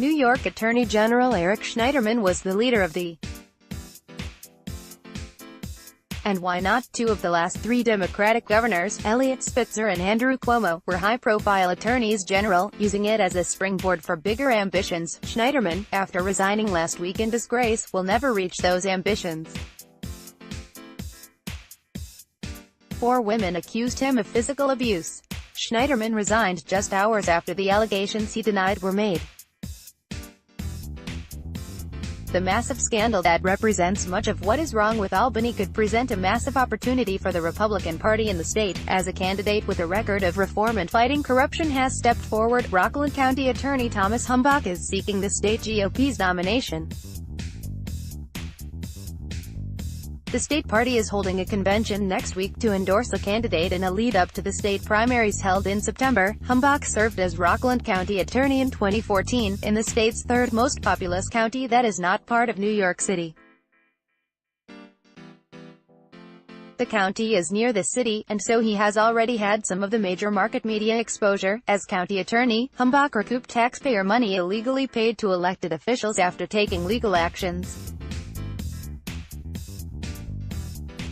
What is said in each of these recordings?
New York Attorney General Eric Schneiderman was the leader of the And why not? Two of the last three Democratic governors, Eliot, Spitzer and Andrew Cuomo, were high-profile attorneys general, using it as a springboard for bigger ambitions. Schneiderman, after resigning last week in disgrace, will never reach those ambitions. 4 women accused him of physical abuse. Schneiderman resigned just hours after the allegations he denied were made. The massive scandal that represents much of what is wrong with Albany could present a massive opportunity for the Republican Party in the state, as a candidate with a record of reform and fighting corruption has stepped forward. Rockland County Attorney Thomas Humbach is seeking the state GOP's nomination. The state party is holding a convention next week to endorse a candidate in a lead-up to the state primaries held in September. Humbach served as Rockland County Attorney in 2014, in the state's third most populous county that is not part of New York City. The county is near the city, and so he has already had some of the major market media exposure. As county attorney, Humbach recouped taxpayer money illegally paid to elected officials after taking legal actions.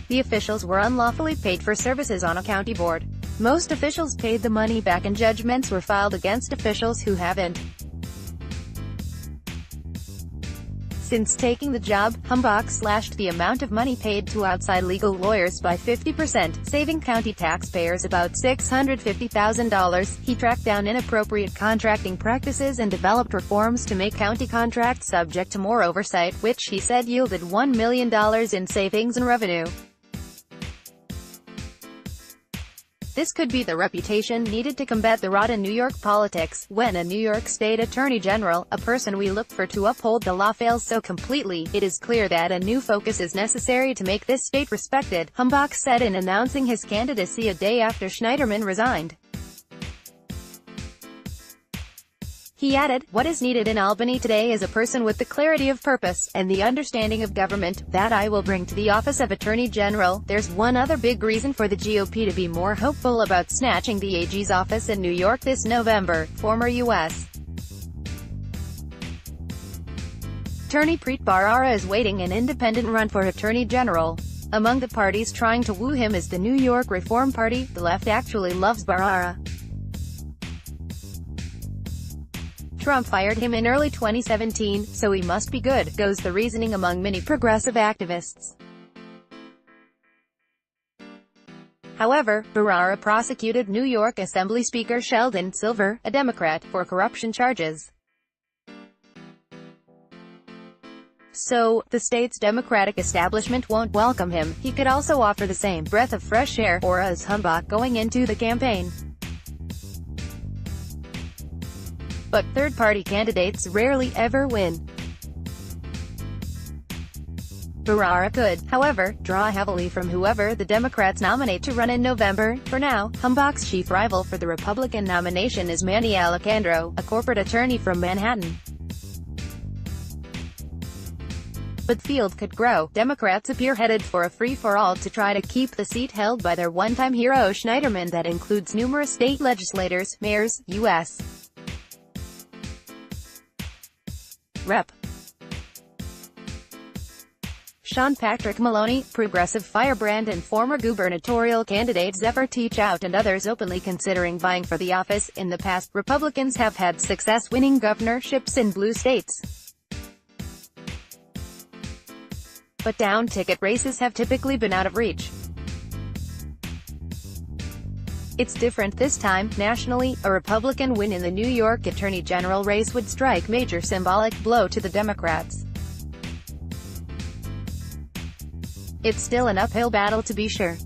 The officials were unlawfully paid for services on a county board. Most officials paid the money back and judgments were filed against officials who haven't. Since taking the job, Humbach slashed the amount of money paid to outside legal lawyers by 50%, saving county taxpayers about $650,000. He tracked down inappropriate contracting practices and developed reforms to make county contracts subject to more oversight, which he said yielded $1 million in savings and revenue. This could be the reputation needed to combat the rot in New York politics. When a New York State Attorney General, a person we look for to uphold the law, fails so completely, it is clear that a new focus is necessary to make this state respected, Humbach said in announcing his candidacy a day after Schneiderman resigned. He added, "What is needed in Albany today is a person with the clarity of purpose, and the understanding of government, that I will bring to the office of Attorney General." There's one other big reason for the GOP to be more hopeful about snatching the AG's office in New York this November. Former U.S. Attorney Preet Bharara is waiting an independent run for Attorney General. Among the parties trying to woo him is the New York Reform Party. The left actually loves Bharara. Trump fired him in early 2017, so he must be good, goes the reasoning among many progressive activists. However, Bharara prosecuted New York Assembly Speaker Sheldon Silver, a Democrat, for corruption charges. So, the state's Democratic establishment won't welcome him. He could also offer the same breath of fresh air, or as Humbach going into the campaign. But third-party candidates rarely ever win. Bharara could, however, draw heavily from whoever the Democrats nominate to run in November. For now, Humbach's chief rival for the Republican nomination is Manny Alejandro, a corporate attorney from Manhattan. But the field could grow. Democrats appear headed for a free-for-all to try to keep the seat held by their one-time hero Schneiderman, that includes numerous state legislators, mayors, U.S. Rep. Sean Patrick Maloney, progressive firebrand and former gubernatorial candidate Zephyr Teachout, and others openly considering vying for the office. In the past, Republicans have had success winning governorships in blue states. But down-ticket races have typically been out of reach. It's different this time. Nationally, a Republican win in the New York Attorney General race would strike major symbolic blow to the Democrats. It's still an uphill battle to be sure.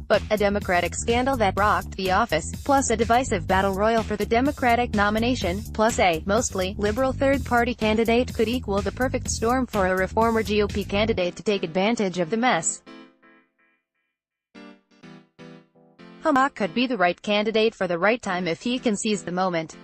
But a Democratic scandal that rocked the office, plus a divisive battle royal for the Democratic nomination, plus a mostly liberal third-party candidate could equal the perfect storm for a reformer GOP candidate to take advantage of the mess. Humbach could be the right candidate for the right time if he can seize the moment.